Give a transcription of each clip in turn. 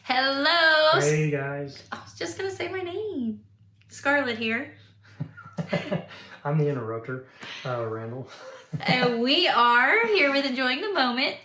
Hello. Hey guys. I was just gonna say my name. Scarlett here. I'm the interrupter, Randall. And we are here with Enjoying the Moment.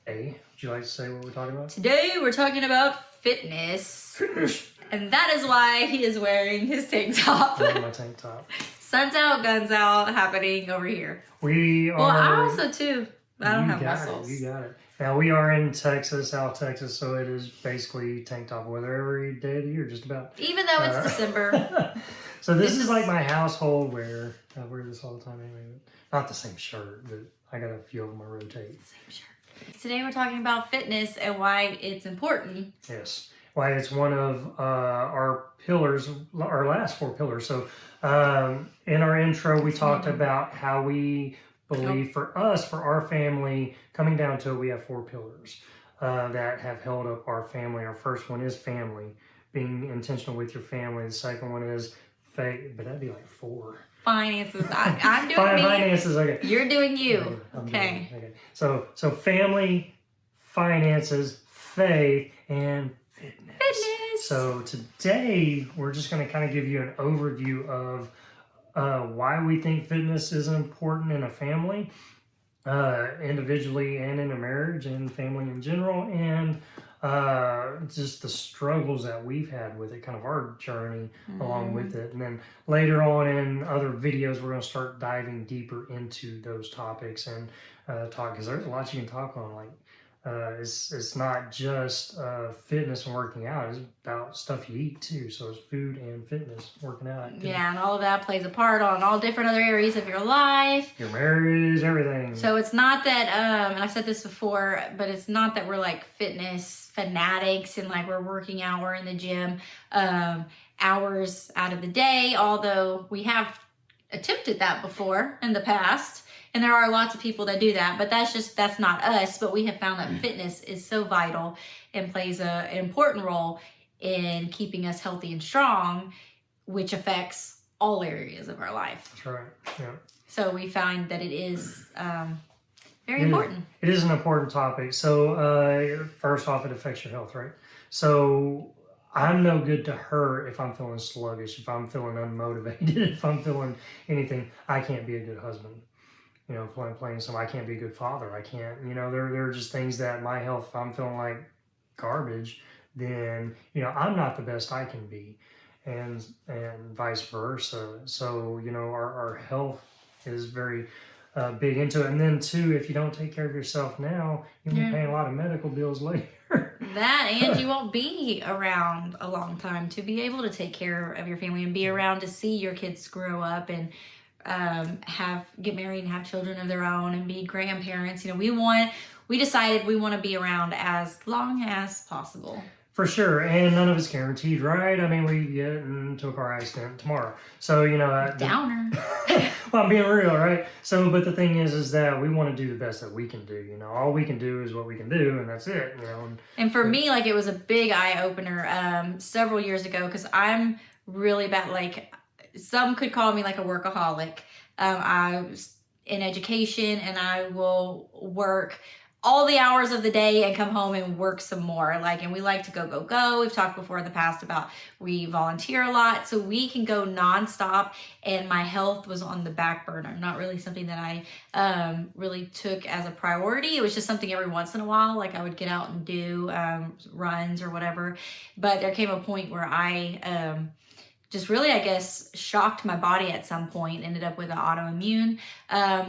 Hey, would you like to say what we're talking about? Today we're talking about fitness. Fitness. And that is why he is wearing his tank top. I'm wearing my tank top. Sun's out, guns out happening over here. We are... Well, I also too. I don't have muscles. You got it. Now we are in Texas, South Texas, so it is basically tank top weather every day of the year, just about. Even though it's December. So this is like my household wear. I wear this all the time anyway. Not the same shirt, but I got a few of them I rotate. Same shirt. Today we're talking about fitness and why it's important. Yes. Why it's one of our pillars, our last 4 pillars. So in our intro, we talked about how we believe for us, for our family, coming down to it, we have 4 pillars that have held up our family. Our first one is family, being intentional with your family. The second one is faith, but that'd be like 4. Finances. I'm doing me. Finances, okay. You're doing you. Okay. So family, finances, faith, and fitness. So today we're just going to kind of give you an overview of why we think fitness is important in a family, individually and in a marriage and family in general, and just the struggles that we've had with it, kind of our journey along with it. And then later on in other videos, we're going to start diving deeper into those topics and talk, because there's a lot you can talk on. Like it's not just fitness and working out, it's about stuff you eat too. So it's food and fitness, working out. Activity. Yeah, and all of that plays a part on all different other areas of your life. Your marriage, everything. So it's not that, and I've said this before, but it's not that we're like fitness fanatics and like we're working out, we're in the gym hours out of the day, although we have attempted that before in the past. And there are lots of people that do that, but that's not us. But we have found that fitness is so vital and plays an important role in keeping us healthy and strong, which affects all areas of our life. That's right. Yeah. So we find that it is very important. It is an important topic. So first off, it affects your health, right? So I'm no good to her if I'm feeling sluggish, if I'm feeling unmotivated, if I'm feeling anything. I can't be a good husband. You know, playing some, I can't be a good father. I can't, you know, there are just things that my health, if I'm feeling like garbage, then, you know, I'm not the best I can be, and vice versa. So, you know, our health is very big into it. And then too, if you don't take care of yourself now, you'll be paying a lot of medical bills later. That, and you won't be around a long time to be able to take care of your family and be around to see your kids grow up and get married and have children of their own and be grandparents. You know, we decided we want to be around as long as possible. For sure, and none of it's guaranteed, right? I mean, we get into a car accident tomorrow, so you know. Downer. Well, I'm being real, right? So, but the thing is that we want to do the best that we can do. You know, all we can do is what we can do, and that's it. You know. And for me, like, it was a big eye opener several years ago, because I'm really bad. Like, some could call me like a workaholic. I was in education, and I will work all the hours of the day and come home and work some more. Like, and we like to go. We've talked before in the past about we volunteer a lot, so we can go nonstop. And my health was on the back burner. Not really something that I really took as a priority. It was just something every once in a while, like I would get out and do runs or whatever. But there came a point where I just really, I guess, shocked my body at some point, ended up with an autoimmune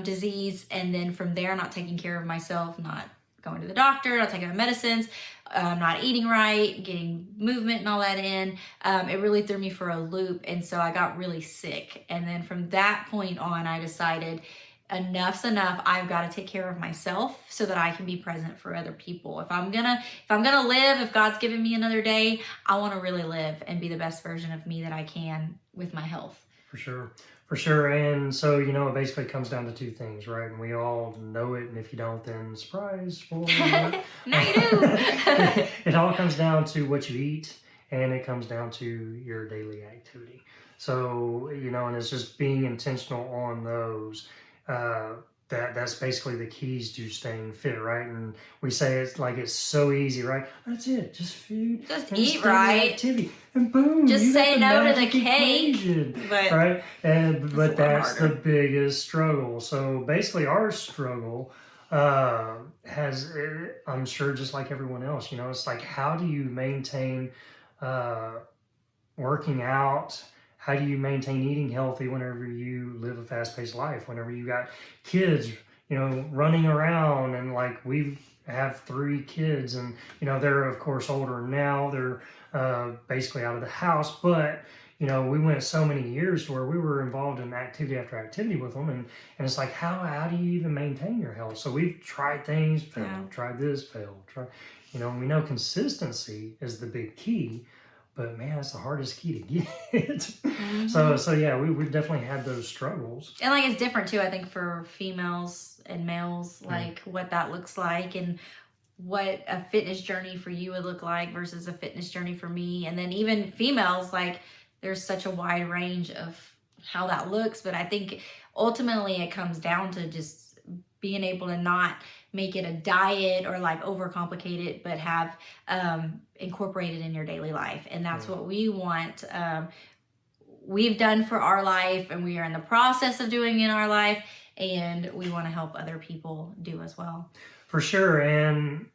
disease. And then from there, not taking care of myself, not going to the doctor, not taking my medicines, not eating right, getting movement and all that in. It really threw me for a loop. And so I got really sick. And then from that point on, I decided enough's enough. I've got to take care of myself so that I can be present for other people. If I'm gonna live, if God's given me another day, I want to really live and be the best version of me that I can with my health. For sure. And so, you know, it basically comes down to 2 things, right? And we all know it. And if you don't, then surprise. Now you do. It all comes down to what you eat, and it comes down to your daily activity. So, you know, and it's just being intentional on those. that's basically the keys to staying fit, right? And we say it's like it's so easy, right? That's it, just food, Just and eat steady right. activity, and boom, Just you got say the no to the magic cake. equation, But right? And it's a but lot that's the harder. biggest struggle. So basically, our struggle has, I'm sure, just like everyone else, you know, it's like how do you maintain uh, working out? How do you maintain eating healthy whenever you live a fast-paced life? Whenever you got kids, you know, running around, and like we have 3 kids, and you know they're of course older now. They're basically out of the house, but you know we went so many years where we were involved in activity after activity with them, and it's like how do you even maintain your health? So we've tried things, failed, Yeah. tried this, failed, try, you know, we know consistency is the big key. But man, it's the hardest key to get. Mhm. So yeah, we've definitely had those struggles. And like it's different too, I think, for females and males, Mm. like what that looks like and what a fitness journey for you would look like versus a fitness journey for me. And then even females, like there's such a wide range of how that looks. But I think ultimately it comes down to just being able to not make it a diet or like overcomplicate it, but have incorporate it in your daily life. And that's what we want. We've done for our life, and we are in the process of doing in our life, and we want to help other people do as well. For sure, and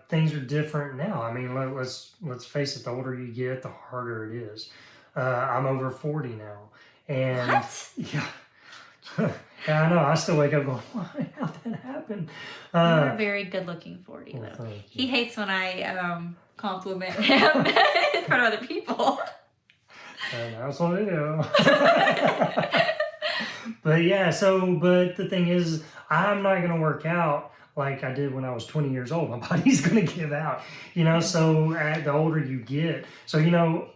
things are different now. I mean, let's face it. The older you get, the harder it is. I'm over 40 now, and What? yeah, yeah, I know. I still wake up going, "Why? How'd that happen?" You're a very good-looking 40, well, though. thank He you. hates when I compliment him in front of other people. And that's what I do. But yeah, but the thing is, I'm not going to work out like I did when I was 20 years old. My body's going to give out, you know. So the older you get, so you know,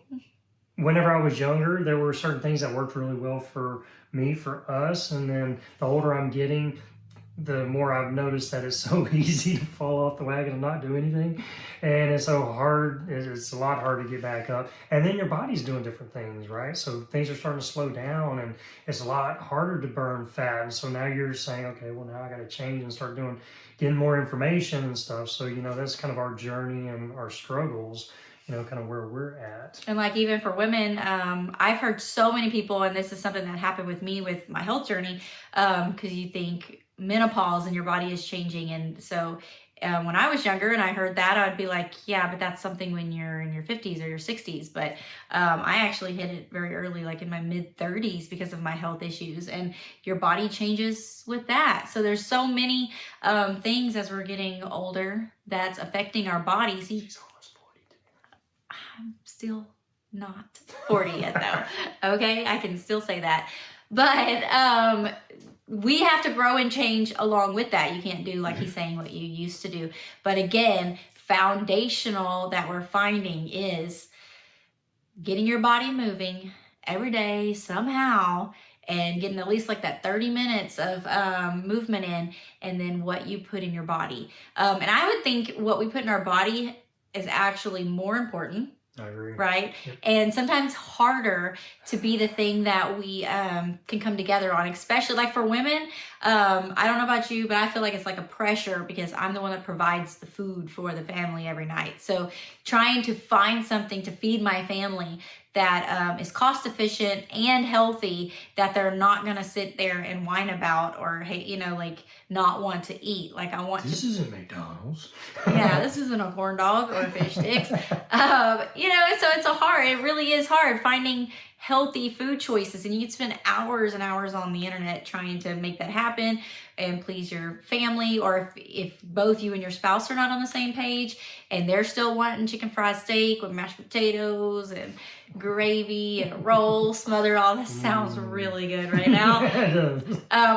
whenever I was younger, there were certain things that worked really well for me, for us, and then the older I'm getting, the more I've noticed that it's so easy to fall off the wagon and not do anything. And it's so hard, it's a lot harder to get back up. And then your body's doing different things, right? So things are starting to slow down, and it's a lot harder to burn fat. And so now you're saying, okay, well, now I got to change and start getting more information and stuff. So, you know, that's kind of our journey and our struggles, you know, kind of where we're at. And like even for women, I've heard so many people, and this is something that happened with me with my health journey, because you think menopause and your body is changing. And so when I was younger and I heard that, I'd be like, yeah, but that's something when you're in your 50s or your 60s. But I actually hit it very early, like in my mid 30s, because of my health issues, and your body changes with that. So there's so many things as we're getting older that's affecting our bodies. She's almost 40 too. I'm still not 40 yet, though. Okay, I can still say that. But we have to grow and change along with that. You can't do, like he's saying, what you used to do. But again, foundational that we're finding is getting your body moving every day somehow, and getting at least like that 30 minutes of movement in, and then what you put in your body. And I would think what we put in our body is actually more important. I agree. Right? Yep. And sometimes harder to be the thing that we can come together on, especially like for women. I don't know about you, but I feel like it's like a pressure because I'm the one that provides the food for the family every night. So trying to find something to feed my family that is cost efficient and healthy, that they're not going to sit there and whine about or, hey, you know, like not want to eat. Like I want This to. isn't McDonald's. Yeah, this isn't a corn dog or fish sticks. You know, so it really is hard finding healthy food choices, and you can spend hours and hours on the internet trying to make that happen and please your family, or if both you and your spouse are not on the same page and they're still wanting chicken fried steak with mashed potatoes and gravy and a roll smothered. All this sounds really good right now.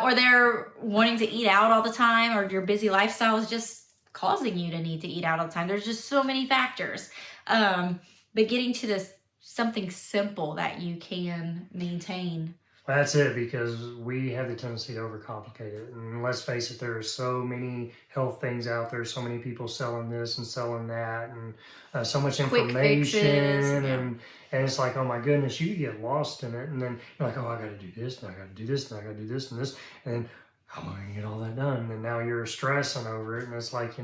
Or they're wanting to eat out all the time, or your busy lifestyle is just causing you to need to eat out all the time. There's just so many factors. But getting to this something simple that you can maintain. Well, that's it, because we have the tendency to overcomplicate it. And let's face it, there are so many health things out there, so many people selling this and selling that, and so much Quick information. fixes, yeah. And it's like, oh my goodness, you get lost in it. And then you're like, oh, I got to do this, and I got to do this, and I got to do this and this. And how am I going to get all that done? And now you're stressing over it. And it's like,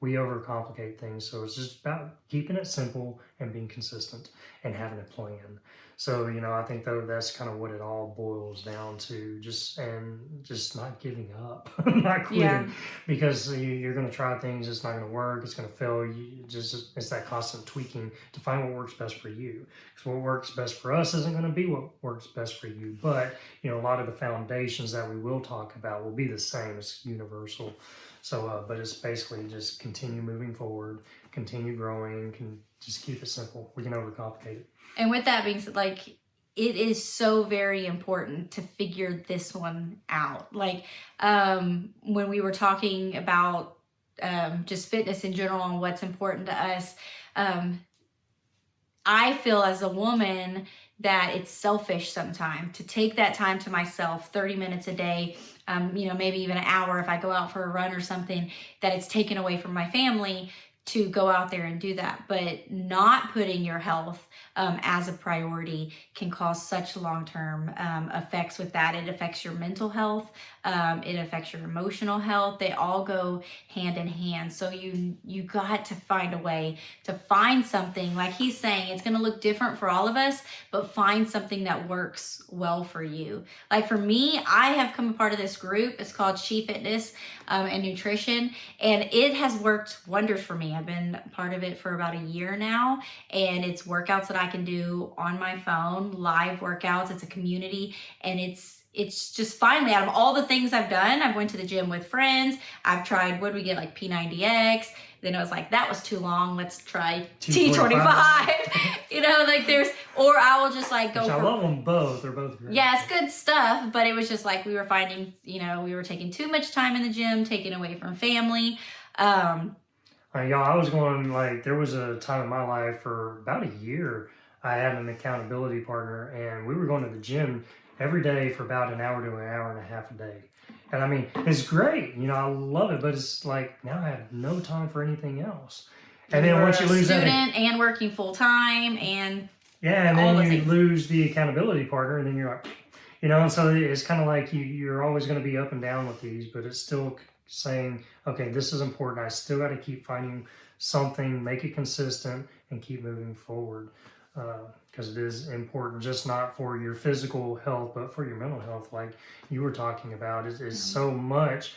we overcomplicate things. So it's just about keeping it simple and being consistent and having a plan. So, I think though that's kind of what it all boils down to, just not giving up, not quitting, Yeah. because you're going to try things. It's not going to work. It's going to fail. It's that constant tweaking to find what works best for you. Because what works best for us isn't going to be what works best for you. But, a lot of the foundations that we will talk about will be the same. It's universal. So, but it's basically just continue moving forward, continue growing, can just keep it simple. We can overcomplicate it. And with that being said, like, it is so very important to figure this one out. Like, when we were talking about just fitness in general and what's important to us, I feel as a woman that it's selfish sometimes to take that time to myself, 30 minutes a day, maybe even an hour if I go out for a run or something, that it's taken away from my family to go out there and do that. But not putting your health as a priority can cause such long-term effects with that. It affects your mental health. It affects your emotional health. They all go hand in hand. So you got to find a way to find something, like he's saying, it's going to look different for all of us, but find something that works well for you. Like for me, I have come a part of this group. It's called She Fitness and Nutrition, and it has worked wonders for me. I've been part of it for about a year now, and it's workouts that I can do on my phone, live workouts. It's a community, and it's just finally, out of all the things I've done, I've went to the gym with friends. I've tried, what do we get, like P90X. Then I was like, that was too long. Let's try T25. Or I will just like go Which for. I love them both. They're both great. Yeah, it's good stuff. But it was just like we were finding, we were taking too much time in the gym, taking away from family. Y'all, I was going, there was a time in my life for about a year, I had an accountability partner, and we were going to the gym every day for about an hour to an hour and a half a day. And I mean, it's great. I love it, but it's like now I have no time for anything else. And then once you lose that, student and working full time and and then you lose the accountability partner, and then you're like, and so it's kind of like you're always going to be up and down with these, but it's still saying, okay, this is important. I still got to keep finding something, make it consistent, and keep moving forward. Because it is important, just not for your physical health, but for your mental health, like you were talking about. Is so much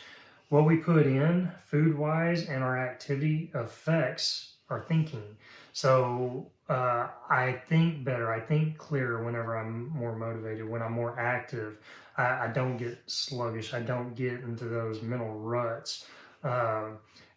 what we put in food-wise and our activity affects our thinking. So I think better, I think clearer whenever I'm more motivated, when I'm more active. I don't get sluggish. I don't get into those mental ruts.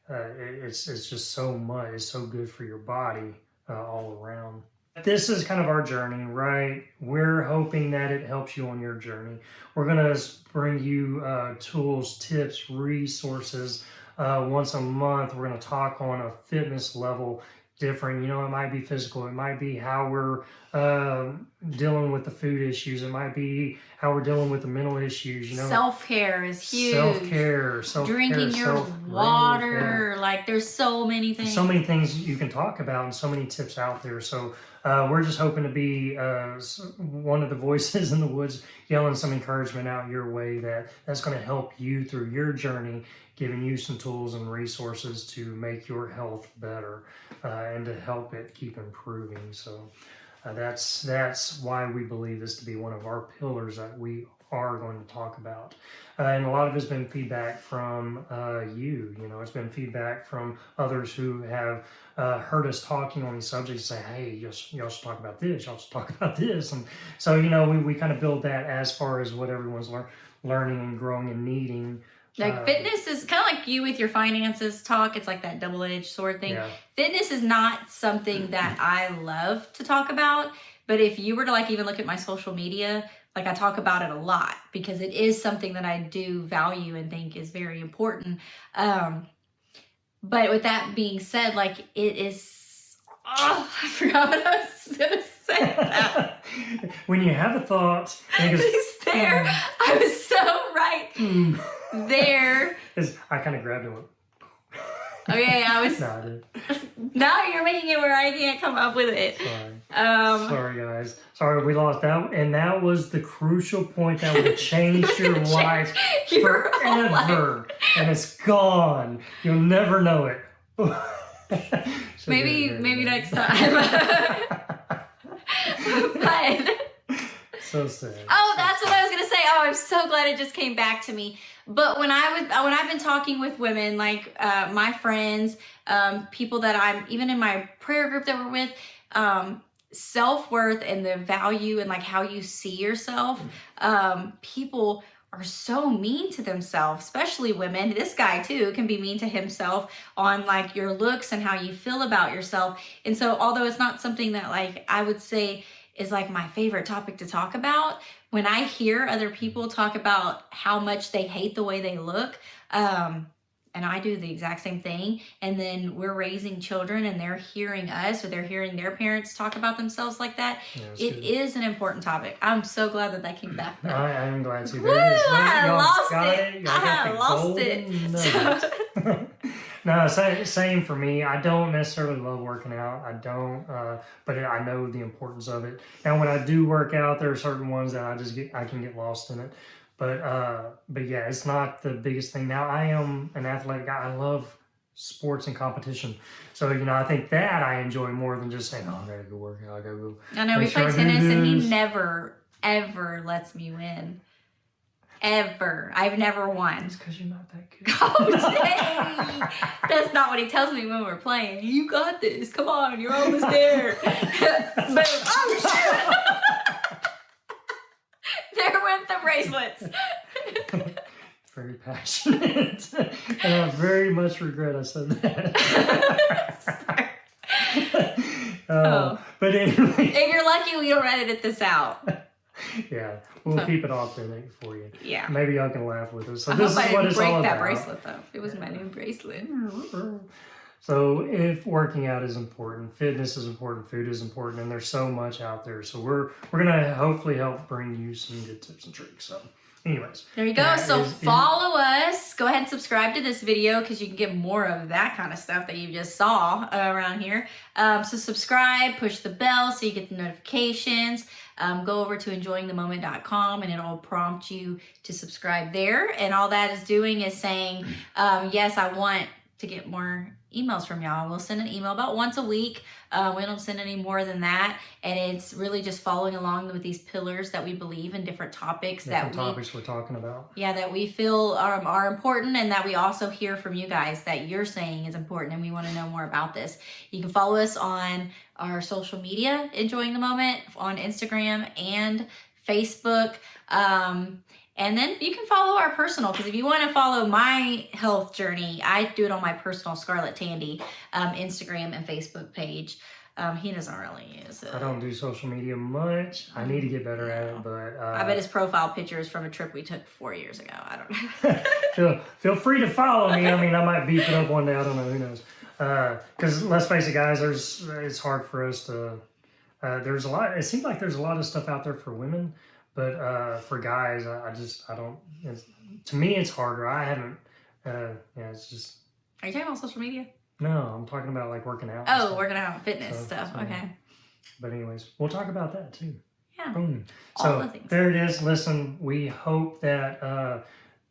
It's just so much. It's so good for your body all around. This is kind of our journey, right? We're hoping that it helps you on your journey. We're going to bring you tools, tips, resources once a month. We're going to talk on a fitness level different. It might be physical. It might be how we're dealing with the food issues. It might be how we're dealing with the mental issues. Self-care is huge. Self-care, drinking your water. Like there's so many things. So many things you can talk about, and so many tips out there. So we're just hoping to be one of the voices in the woods, yelling some encouragement out your way that's going to help you through your journey, giving you some tools and resources to make your health better and to help it keep improving. So that's why we believe this to be one of our pillars that we are going to talk about. And a lot of it's been feedback from you. It's been feedback from others who have heard us talking on these subjects, say, hey, y'all should talk about this, y'all should talk about this. And so, we kind of build that as far as what everyone's learning and growing and needing. Like fitness is kind of like you with your finances talk. It's like that double-edged sword thing. Yeah. Fitness is not something that I love to talk about. But if you were to even look at my social media, I talk about it a lot because it is something that I do value and think is very important. But with that being said, it is, I forgot what I was going to say that. When you have a thought, I was so right there. I kind of grabbed it. Okay, I was. No, I didn't. Now you're making it where I can't come up with it. Sorry. Sorry, guys. Sorry, we lost that. And that was the crucial point that would have changed your life Your whole life. forever. And it's gone. You'll never know it. Maybe next time. But so sad. oh, that's what I was gonna say. Oh, I'm so glad it just came back to me. But when I've been talking with women, like my friends, people that I'm even in my prayer group that we're with, self-worth and the value and like how you see yourself, people are so mean to themselves, especially women. This guy too can be mean to himself on like your looks and how you feel about yourself. And so although it's not something that like I would say is like my favorite topic to talk about, when I hear other people talk about how much they hate the way they look, and I do the exact same thing, and then we're raising children and they're hearing us or they're hearing their parents talk about themselves like that, it is an important topic. I'm so glad that came back. I am glad to. Woo, I lost it. I lost it. No, same for me. I don't necessarily love working out. I don't, but I know the importance of it. Now, when I do work out, there are certain ones that I can get lost in it. But yeah, it's not the biggest thing. Now, I am an athletic guy. I love sports and competition. So, I think that I enjoy more than just saying, oh, I gotta go work out. I gotta go. I know, we play tennis and he never, ever lets me win. Ever. I've never won. It's because you're not that good. Oh, dang. That's not what he tells me when we're playing. You got this. Come on, you're almost there. Boom. Oh, shit. There went the bracelets. Very passionate. And I very much regret I said that. But anyway. If you're lucky, we don't edit this out. Yeah, we'll keep it authentic for you. Yeah. Maybe y'all can laugh with us. So I this hope is what it's all about. break that bracelet though. It was my new bracelet. So if working out is important, fitness is important, food is important, and there's so much out there. So we're gonna hopefully help bring you some good tips and tricks. So anyways. There you go. So follow us. Go ahead and subscribe to this video because you can get more of that kind of stuff that you just saw around here. So subscribe, push the bell so you get the notifications. Go over to enjoyingthemoment.com and it'll prompt you to subscribe there. And all that is doing is saying, yes, I want to get more emails from y'all. We'll send an email about once a week. We don't send any more than that. And it's really just following along with these pillars that we believe in, different topics topics we're talking about. Yeah, that we feel are important, and that we also hear from you guys that you're saying is important, and we want to know more about this. You can follow us on our social media, Enjoying the Moment, on Instagram and Facebook. And then you can follow our personal, because if you want to follow my health journey, I do it on my personal Scarlett Tandy Instagram and Facebook page. He doesn't really use it. I don't do social media much. I need to get better at it, but I bet his profile picture is from a trip we took 4 years ago. I don't know. feel free to follow me. I mean, I might beef it up one day. I don't know. Who knows? Because let's face it, guys, it's hard for us to. There's a lot. It seems like there's a lot of stuff out there for women. But for guys, I don't. To me, it's harder. I haven't. It's just. Are you talking about social media? No, I'm talking about like working out. Oh, working out, fitness stuff. Okay. But anyways, we'll talk about that too. Yeah. Boom. All the So things. there it is. Listen, we hope that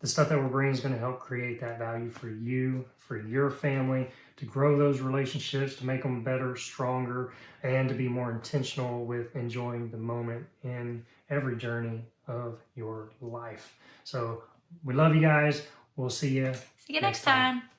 the stuff that we're bringing is going to help create that value for you, for your family, to grow those relationships, to make them better, stronger, and to be more intentional with enjoying the moment in every journey of your life. So we love you guys. We'll see you. See you next time.